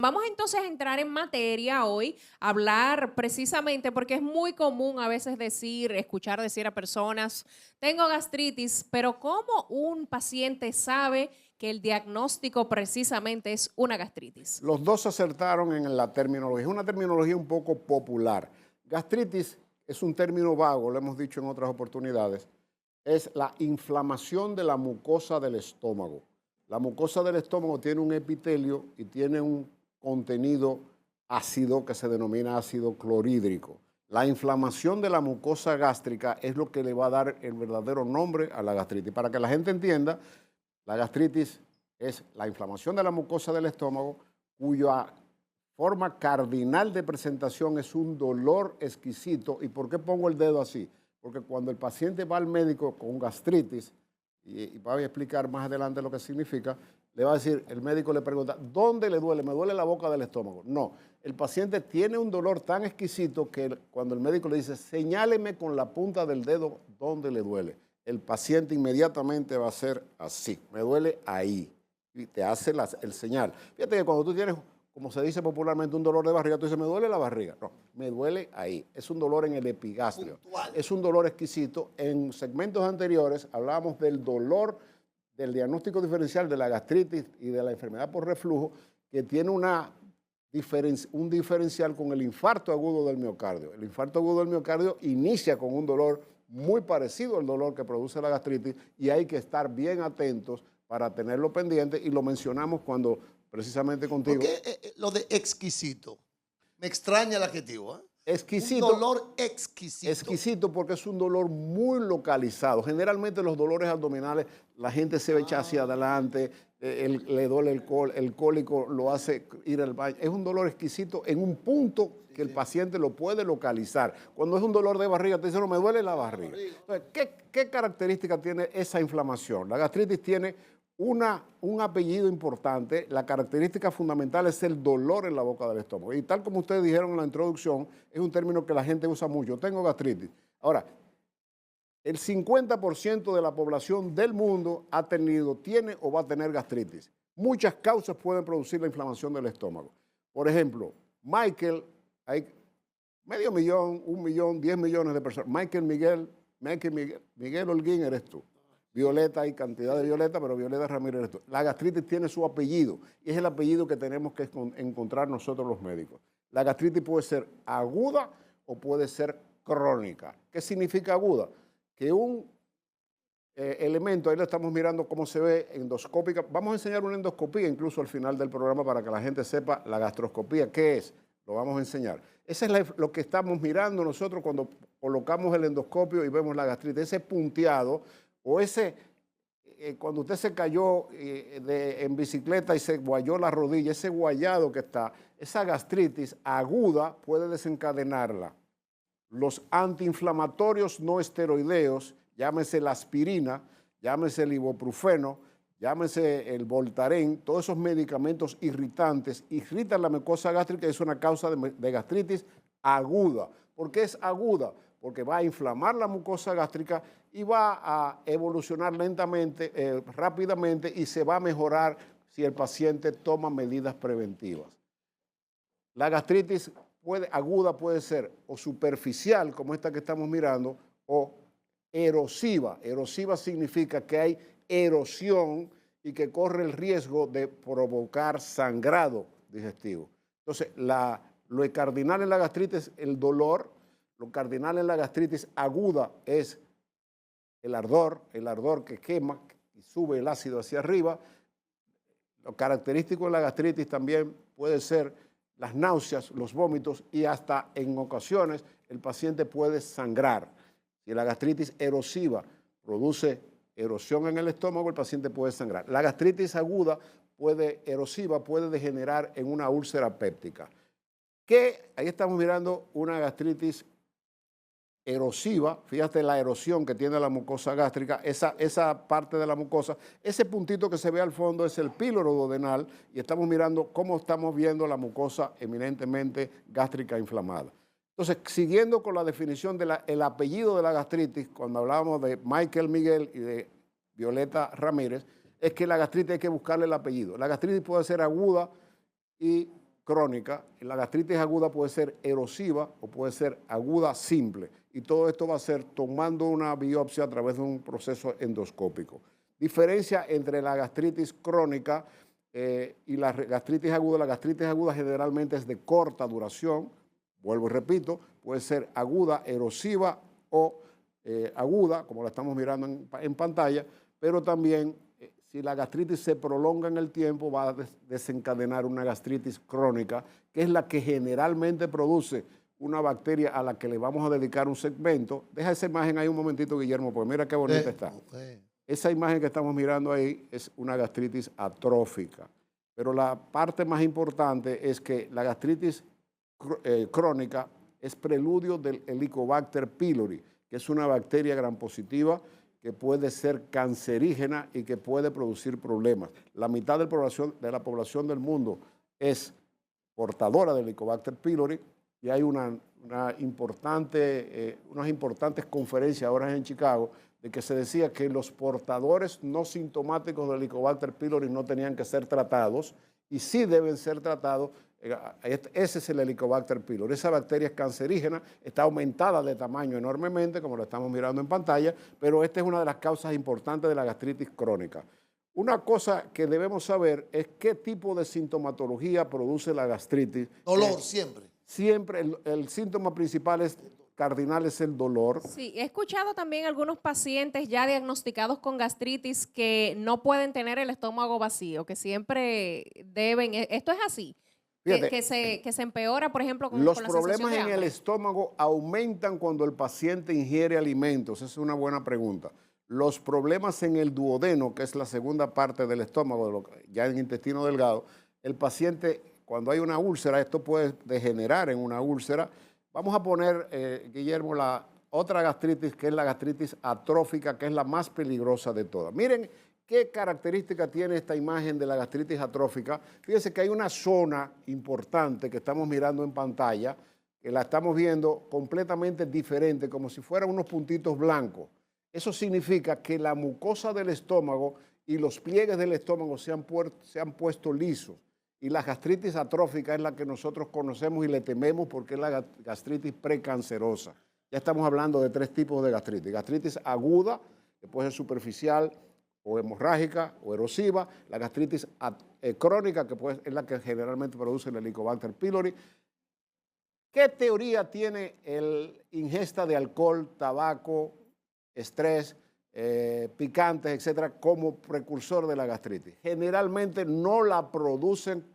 Vamos entonces a entrar en materia hoy, hablar precisamente porque es muy común a veces escuchar decir a personas, tengo gastritis, pero ¿cómo un paciente sabe que el diagnóstico precisamente es una gastritis? Los dos acertaron en la terminología. Es una terminología un poco popular. Gastritis es un término vago, lo hemos dicho en otras oportunidades. Es la inflamación de la mucosa del estómago. La mucosa del estómago tiene un epitelio y tiene un contenido ácido que se denomina ácido clorhídrico. La inflamación de la mucosa gástrica es lo que le va a dar el verdadero nombre a la gastritis. Para que la gente entienda, la gastritis es la inflamación de la mucosa del estómago cuya forma cardinal de presentación es un dolor exquisito. ¿Y por qué pongo el dedo así? Porque cuando el paciente va al médico con gastritis, y voy a explicar más adelante lo que significa, le va a decir, el médico le pregunta, ¿dónde le duele? ¿Me duele la boca del estómago? No, el paciente tiene un dolor tan exquisito que cuando el médico le dice, señáleme con la punta del dedo dónde le duele, el paciente inmediatamente va a hacer así, me duele ahí, y te hace el señal. Fíjate que cuando tú tienes, como se dice popularmente, un dolor de barriga, tú dices, me duele la barriga. No, me duele ahí. Es un dolor en el epigastrio. Puntual. Es un dolor exquisito. En segmentos anteriores hablábamos del dolor del diagnóstico diferencial de la gastritis y de la enfermedad por reflujo, que tiene un diferencial con el infarto agudo del miocardio. El infarto agudo del miocardio inicia con un dolor muy parecido al dolor que produce la gastritis y hay que estar bien atentos para tenerlo pendiente, y lo mencionamos cuando precisamente contigo. Porque lo de exquisito, me extraña el adjetivo, ¿eh? Exquisito. Un dolor exquisito. Exquisito porque es un dolor muy localizado. Generalmente los dolores abdominales, la gente se echa hacia adelante, le duele el cólico lo hace ir al baño. Es un dolor exquisito en un punto que el paciente lo puede localizar. Cuando es un dolor de barriga, te dice, no, me duele la barriga. Entonces, ¿qué característica tiene esa inflamación? La gastritis tiene un apellido importante. La característica fundamental es el dolor en la boca del estómago. Y tal como ustedes dijeron en la introducción, es un término que la gente usa mucho. Tengo gastritis. Ahora, el 50% de la población del mundo tiene o va a tener gastritis. Muchas causas pueden producir la inflamación del estómago. Por ejemplo, Michael, hay medio millón, 1 millón, 10 millones de personas. Miguel Holguín eres tú. Violeta, hay cantidad de Violeta, pero Violeta Ramírez eres tú. La gastritis tiene su apellido y es el apellido que tenemos que encontrar nosotros los médicos. La gastritis puede ser aguda o puede ser crónica. ¿Qué significa aguda? Que un elemento, ahí lo estamos mirando cómo se ve endoscópica. Vamos a enseñar una endoscopía incluso al final del programa para que la gente sepa la gastroscopía, ¿qué es? Lo vamos a enseñar. Eso es lo que estamos mirando nosotros cuando colocamos el endoscopio y vemos la gastritis, ese punteado o cuando usted se cayó en bicicleta y se guayó la rodilla, ese guayado que está, esa gastritis aguda puede desencadenarla. Los antiinflamatorios no esteroideos, llámese la aspirina, llámese el ibuprofeno, llámese el Voltaren, todos esos medicamentos irritantes irritan la mucosa gástrica y es una causa de gastritis aguda. ¿Por qué es aguda? Porque va a inflamar la mucosa gástrica y va a evolucionar lentamente, rápidamente, y se va a mejorar si el paciente toma medidas preventivas. La gastritis aguda puede ser o superficial, como esta que estamos mirando, o erosiva. Erosiva significa que hay erosión y que corre el riesgo de provocar sangrado digestivo. Entonces, lo cardinal en la gastritis es el dolor. Lo cardinal en la gastritis aguda es el ardor que quema y sube el ácido hacia arriba. Lo característico de la gastritis también puede ser las náuseas, los vómitos y hasta en ocasiones el paciente puede sangrar. Si la gastritis erosiva produce erosión en el estómago, el paciente puede sangrar. La gastritis aguda erosiva puede degenerar en una úlcera péptica. Ahí estamos mirando una gastritis erosiva, fíjate la erosión que tiene la mucosa gástrica, esa parte de la mucosa, ese puntito que se ve al fondo es el píloro duodenal y estamos mirando cómo estamos viendo la mucosa eminentemente gástrica inflamada. Entonces, siguiendo con la definición del apellido de la gastritis, cuando hablábamos de Michael Miguel y de Violeta Ramírez, es que la gastritis hay que buscarle el apellido. La gastritis puede ser aguda y crónica. La gastritis aguda puede ser erosiva o puede ser aguda simple. Y todo esto va a ser tomando una biopsia a través de un proceso endoscópico. Diferencia entre la gastritis crónica y la gastritis aguda. La gastritis aguda generalmente es de corta duración. Vuelvo y repito, puede ser aguda, erosiva o aguda, como la estamos mirando en pantalla, pero también si la gastritis se prolonga en el tiempo va a desencadenar una gastritis crónica, que es la que generalmente produce una bacteria a la que le vamos a dedicar un segmento. Deja esa imagen ahí un momentito, Guillermo, pues mira qué bonita está. Esa imagen que estamos mirando ahí es una gastritis atrófica, pero la parte más importante es que la gastritis crónica es preludio del Helicobacter pylori, que es una bacteria gram positiva que puede ser cancerígena y que puede producir problemas. La mitad de la población del mundo es portadora del Helicobacter pylori y hay unas importantes conferencias ahora en Chicago de que se decía que los portadores no sintomáticos del Helicobacter pylori no tenían que ser tratados y sí deben ser tratados. Ese es el Helicobacter pylori. Esa bacteria es cancerígena, está aumentada de tamaño enormemente, como lo estamos mirando en pantalla, pero esta es una de las causas importantes de la gastritis crónica. Una cosa que debemos saber es qué tipo de sintomatología produce la gastritis. Dolor siempre. Siempre el síntoma principal cardinal es el dolor. Sí, he escuchado también algunos pacientes ya diagnosticados con gastritis que no pueden tener el estómago vacío, que siempre deben, esto es así. Fíjate, que se empeora, por ejemplo, con los la problemas sensación de en hambre. el estómago aumentan cuando el paciente ingiere alimentos. Esa es una buena pregunta. Los problemas en el duodeno, que es la segunda parte del estómago, ya en el intestino delgado, el paciente, cuando hay una úlcera, esto puede degenerar en una úlcera. Vamos a poner, Guillermo, la otra gastritis, que es la gastritis atrófica, que es la más peligrosa de todas. Miren qué característica tiene esta imagen de la gastritis atrófica. Fíjense que hay una zona importante que estamos mirando en pantalla, que la estamos viendo completamente diferente, como si fueran unos puntitos blancos. Eso significa que la mucosa del estómago y los pliegues del estómago se han puesto lisos. Y la gastritis atrófica es la que nosotros conocemos y le tememos porque es la gastritis precancerosa. Ya estamos hablando de tres tipos de gastritis. Gastritis aguda, que puede ser superficial o hemorrágica o erosiva. La gastritis crónica, que es la que generalmente produce el Helicobacter pylori. ¿Qué teoría tiene el ingesta de alcohol, tabaco, estrés, picantes, etcétera, como precursor de la gastritis? Generalmente no la producen,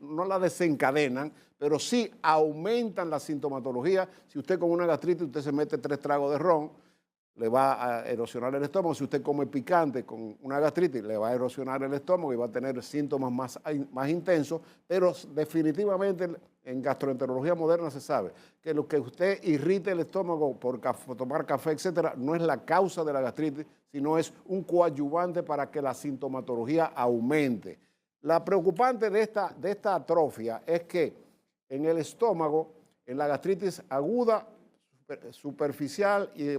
no la desencadenan, pero sí aumentan la sintomatología. Si usted con una gastritis, usted se mete 3 tragos de ron, le va a erosionar el estómago. Si usted come picante con una gastritis, le va a erosionar el estómago y va a tener síntomas más intensos, pero definitivamente en gastroenterología moderna se sabe que lo que usted irrite el estómago por tomar café, etcétera, no es la causa de la gastritis, sino es un coadyuvante para que la sintomatología aumente. La preocupante de esta atrofia es que en el estómago, en la gastritis aguda, superficial y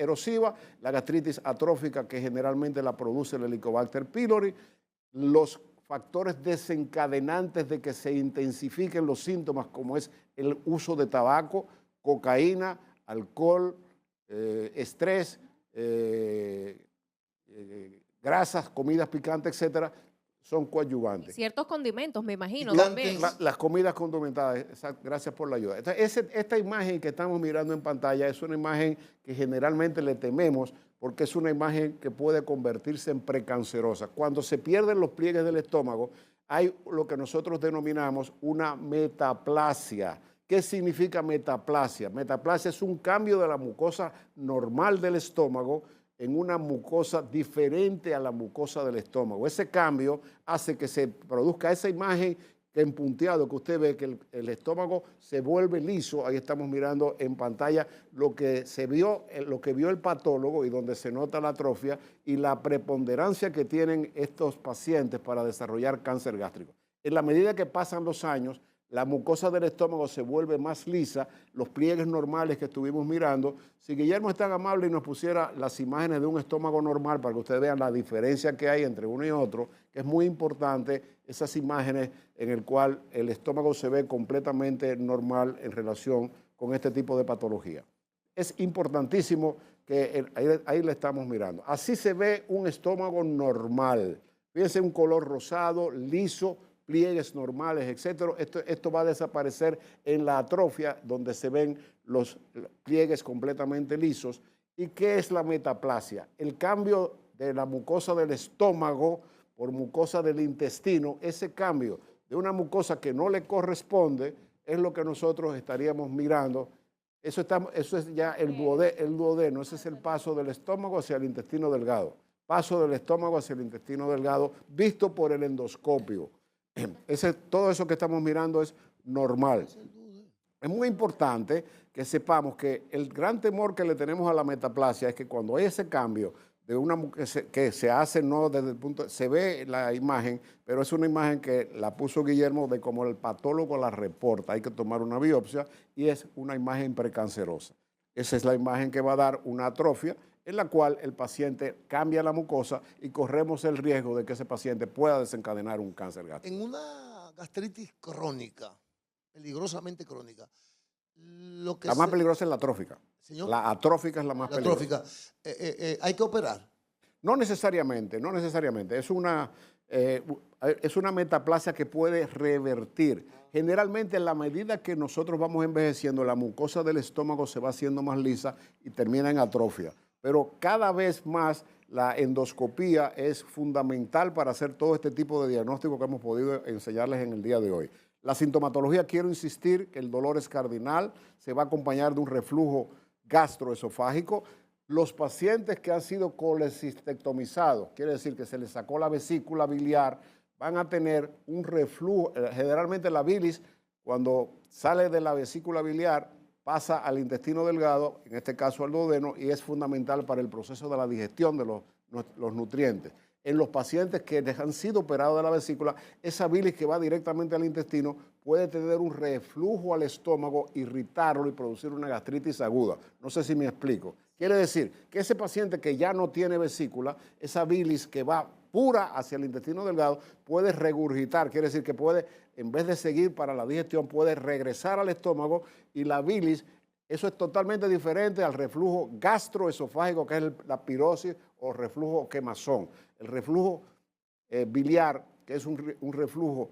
erosiva, la gastritis atrófica, que generalmente la produce el Helicobacter pylori, los factores desencadenantes de que se intensifiquen los síntomas, como es el uso de tabaco, cocaína, alcohol, estrés, grasas, comidas picantes, etcétera, son coadyuvantes. Y ciertos condimentos, me imagino, Picantes. también. Las comidas condimentadas, gracias por la ayuda. Esta imagen que estamos mirando en pantalla es una imagen que generalmente le tememos porque es una imagen que puede convertirse en precancerosa. Cuando se pierden los pliegues del estómago, hay lo que nosotros denominamos una metaplasia. ¿Qué significa metaplasia? Metaplasia es un cambio de la mucosa normal del estómago en una mucosa diferente a la mucosa del estómago. Ese cambio hace que se produzca esa imagen en punteado que usted ve, que el estómago se vuelve liso. Ahí estamos mirando en pantalla lo que vio el patólogo y donde se nota la atrofia y la preponderancia que tienen estos pacientes para desarrollar cáncer gástrico. En la medida que pasan los años, la mucosa del estómago se vuelve más lisa, los pliegues normales que estuvimos mirando. Si Guillermo es tan amable y nos pusiera las imágenes de un estómago normal para que ustedes vean la diferencia que hay entre uno y otro, que es muy importante, esas imágenes en el cual el estómago se ve completamente normal en relación con este tipo de patología. Es importantísimo que ahí le estamos mirando. Así se ve un estómago normal. Fíjense, un color rosado, liso, pliegues normales, etcétera. Esto va a desaparecer en la atrofia, donde se ven los pliegues completamente lisos. ¿Y qué es la metaplasia? El cambio de la mucosa del estómago por mucosa del intestino, ese cambio de una mucosa que no le corresponde es lo que nosotros estaríamos mirando. Eso es ya el duodeno, ese es el paso del estómago hacia el intestino delgado. Paso del estómago hacia el intestino delgado, visto por el endoscopio. Todo eso que estamos mirando es normal. Es muy importante que sepamos que el gran temor que le tenemos a la metaplasia es que cuando hay ese cambio de que se hace, no desde el punto, se ve la imagen, pero es una imagen que la puso Guillermo de como el patólogo la reporta. Hay que tomar una biopsia y es una imagen precancerosa. Esa es la imagen que va a dar una atrofia en la cual el paciente cambia la mucosa y corremos el riesgo de que ese paciente pueda desencadenar un cáncer gástrico. En una gastritis crónica, peligrosamente crónica, lo que la más peligrosa es la atrófica. Señor, la atrófica es la más peligrosa. ¿Hay que operar? No necesariamente, no necesariamente. Es una metaplasia que puede revertir. Generalmente, en la medida que nosotros vamos envejeciendo, la mucosa del estómago se va haciendo más lisa y termina en atrofia. Pero cada vez más la endoscopía es fundamental para hacer todo este tipo de diagnóstico que hemos podido enseñarles en el día de hoy. La sintomatología, quiero insistir que el dolor es cardinal, se va a acompañar de un reflujo gastroesofágico. Los pacientes que han sido colecistectomizados, quiere decir que se les sacó la vesícula biliar, van a tener un reflujo. Generalmente la bilis, cuando sale de la vesícula biliar, pasa al intestino delgado, en este caso al duodeno, y es fundamental para el proceso de la digestión de los nutrientes. En los pacientes que han sido operados de la vesícula, esa bilis que va directamente al intestino puede tener un reflujo al estómago, irritarlo y producir una gastritis aguda. No sé si me explico. Quiere decir que ese paciente que ya no tiene vesícula, esa bilis que va pura hacia el intestino delgado, puede regurgitar, quiere decir que puede, en vez de seguir para la digestión, puede regresar al estómago y la bilis, eso es totalmente diferente al reflujo gastroesofágico, que es la pirosis o reflujo quemazón. El reflujo biliar, que es un reflujo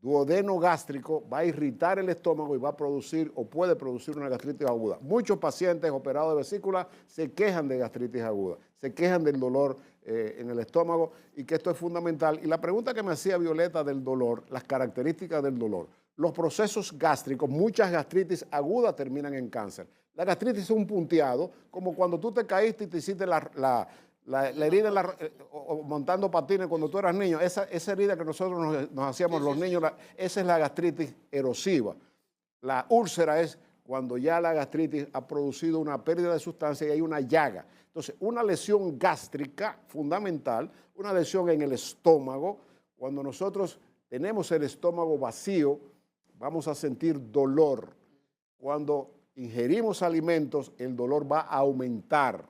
duodeno-gástrico, va a irritar el estómago y va a producir o puede producir una gastritis aguda. Muchos pacientes operados de vesícula se quejan de gastritis aguda, se quejan del dolor en el estómago y que esto es fundamental. Y la pregunta que me hacía Violeta del dolor, las características del dolor. Los procesos gástricos, muchas gastritis agudas terminan en cáncer. La gastritis es un punteado, como cuando tú te caíste y te hiciste la herida montando patines cuando tú eras niño, esa herida que nosotros nos hacíamos los niños, esa es la gastritis erosiva. La úlcera es cuando ya la gastritis ha producido una pérdida de sustancia y hay una llaga. Entonces, una lesión gástrica fundamental, una lesión en el estómago, cuando nosotros tenemos el estómago vacío, vamos a sentir dolor. Cuando ingerimos alimentos, el dolor va a aumentar.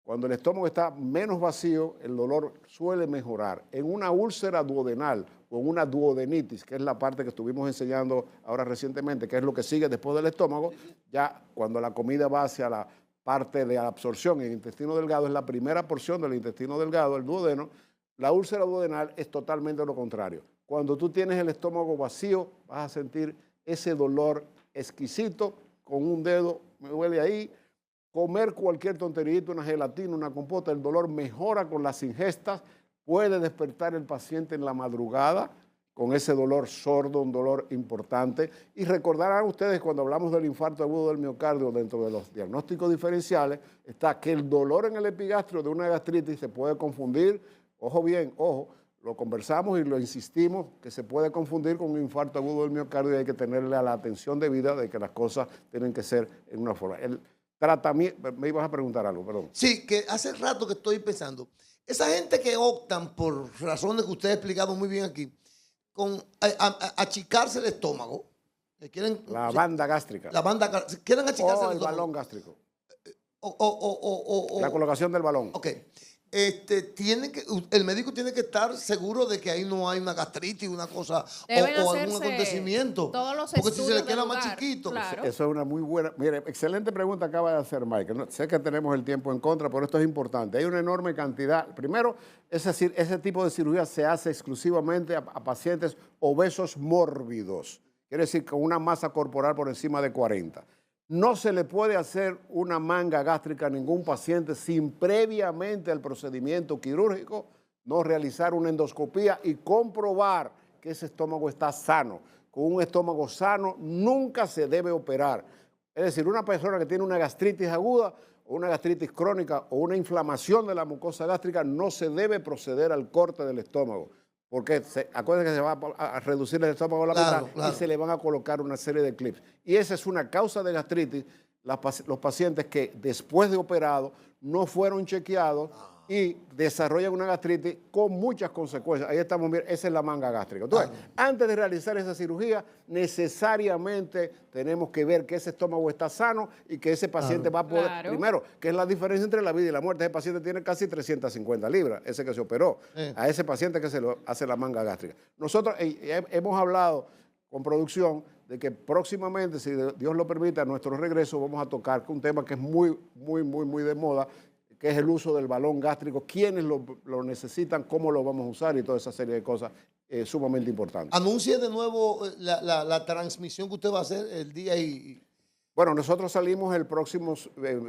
Cuando el estómago está menos vacío, el dolor suele mejorar. En una úlcera duodenal o en una duodenitis, que es la parte que estuvimos enseñando ahora recientemente, que es lo que sigue después del estómago, ya cuando la comida va hacia la parte de absorción en el intestino delgado, es la primera porción del intestino delgado, el duodeno. La úlcera duodenal es totalmente lo contrario. Cuando tú tienes el estómago vacío, vas a sentir ese dolor exquisito, con un dedo, me duele ahí. Comer cualquier tonterita, una gelatina, una compota, el dolor mejora con las ingestas, puede despertar el paciente en la madrugada con ese dolor sordo, un dolor importante. Y recordarán ustedes cuando hablamos del infarto agudo del miocardio, dentro de los diagnósticos diferenciales, está que el dolor en el epigastrio de una gastritis se puede confundir, ojo bien, ojo, lo conversamos y lo insistimos, que se puede confundir con un infarto agudo del miocardio y hay que tenerle a la atención debida de que las cosas tienen que ser en una forma. Tratamiento, me ibas a preguntar algo, perdón. Sí, que hace rato que estoy pensando. Esa gente que optan, por razones que usted ha explicado muy bien aquí, con achicarse el estómago, Que quieren, La banda gástrica. La banda, quieren achicarse O el estómago. balón gástrico. O La colocación del balón. Ok. El médico tiene que estar seguro de que ahí no hay una gastritis, una cosa, Deben o algún hacerse acontecimiento. todos los Porque si se le estudios queda del más lugar, chiquito. claro. Eso es una muy buena. Mire, excelente pregunta acaba de hacer Mike. Sé que tenemos el tiempo en contra, pero esto es importante. Hay una enorme cantidad. Primero, es decir, ese tipo de cirugía se hace exclusivamente a pacientes obesos mórbidos. Quiere decir, con una masa corporal por encima de 40. No se le puede hacer una manga gástrica a ningún paciente sin previamente al procedimiento quirúrgico no realizar una endoscopía y comprobar que ese estómago está sano. Con un estómago sano nunca se debe operar. Es decir, una persona que tiene una gastritis aguda o una gastritis crónica o una inflamación de la mucosa gástrica no se debe proceder al corte del estómago. Porque acuérdense que se va a reducir el estómago a la mitad y se le van a colocar una serie de clips. Y esa es una causa de gastritis, los pacientes que después de operado no fueron chequeados y desarrollan una gastritis con muchas consecuencias. Ahí estamos viendo, esa es la manga gástrica. Entonces, antes de realizar esa cirugía, necesariamente tenemos que ver que ese estómago está sano y que ese paciente va a poder, primero, que es la diferencia entre la vida y la muerte. Ese paciente tiene casi 350 libras, ese que se operó, a ese paciente que se le hace la manga gástrica. Nosotros hemos hablado con producción de que próximamente, si Dios lo permite, a nuestro regreso vamos a tocar un tema que es muy de moda, que es el uso del balón gástrico, quiénes lo necesitan, cómo lo vamos a usar y toda esa serie de cosas sumamente importantes. Anuncie de nuevo la transmisión que usted va a hacer el día y... Bueno, nosotros salimos el próximo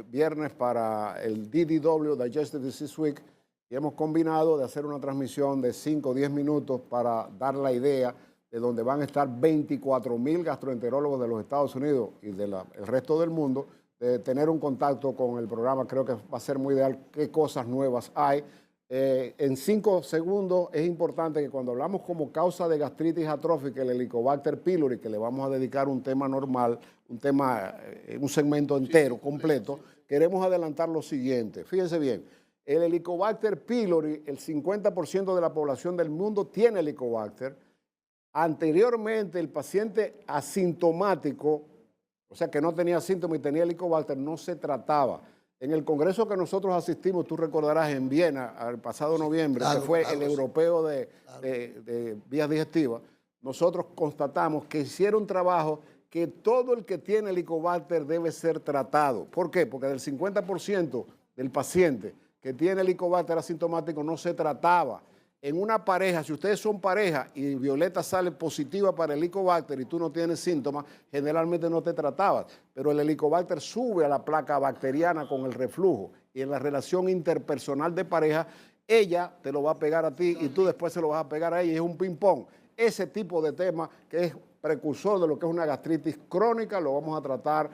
viernes para el DDW, Digestive Disease Week, y hemos combinado de hacer una transmisión de 5 o 10 minutos para dar la idea de donde van a estar 24,000 gastroenterólogos de los Estados Unidos y del resto del mundo, de tener un contacto con el programa. Creo que va a ser muy ideal qué cosas nuevas hay. En 5 segundos es importante que cuando hablamos como causa de gastritis atrófica, el Helicobacter pylori, que le vamos a dedicar un tema normal, un segmento entero, completo, queremos adelantar lo siguiente. Fíjense bien, el Helicobacter pylori, el 50% de la población del mundo tiene Helicobacter. Anteriormente, el paciente asintomático, o sea, que no tenía síntomas y tenía Helicobacter, no se trataba. En el congreso que nosotros asistimos, tú recordarás, en Viena, el pasado noviembre, que fue el europeo de vías digestivas, nosotros constatamos que hicieron un trabajo que todo el que tiene Helicobacter debe ser tratado. ¿Por qué? Porque del 50% del paciente que tiene Helicobacter asintomático no se trataba. En una pareja, si ustedes son pareja y Violeta sale positiva para el Helicobacter y tú no tienes síntomas, generalmente no te tratabas. Pero el Helicobacter sube a la placa bacteriana con el reflujo. Y en la relación interpersonal de pareja, ella te lo va a pegar a ti y tú después se lo vas a pegar a ella. Y es un ping-pong. Ese tipo de tema que es precursor de lo que es una gastritis crónica, lo vamos a tratar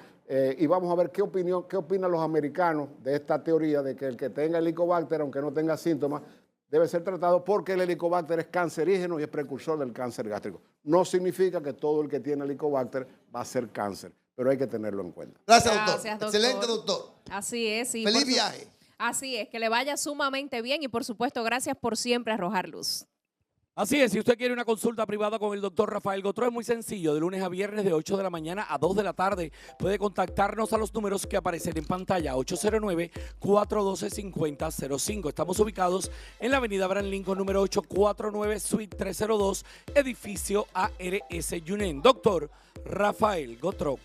y vamos a ver qué opinan los americanos de esta teoría de que el que tenga Helicobacter, aunque no tenga síntomas, debe ser tratado porque el Helicobacter es cancerígeno y es precursor del cáncer gástrico. No significa que todo el que tiene Helicobacter va a ser cáncer, pero hay que tenerlo en cuenta. Gracias, doctor. Excelente, doctor. Así es. Y feliz viaje. Así es, que le vaya sumamente bien y por supuesto, gracias por siempre arrojar luz. Así es, si usted quiere una consulta privada con el doctor Rafael Gotro, es muy sencillo, de lunes a viernes de 8 de la mañana a 2 de la tarde. Puede contactarnos a los números que aparecen en pantalla, 809-412-5005. Estamos ubicados en la avenida Abraham Lincoln, número 849, suite 302, edificio ARS Yunen. Doctor Rafael Gotro.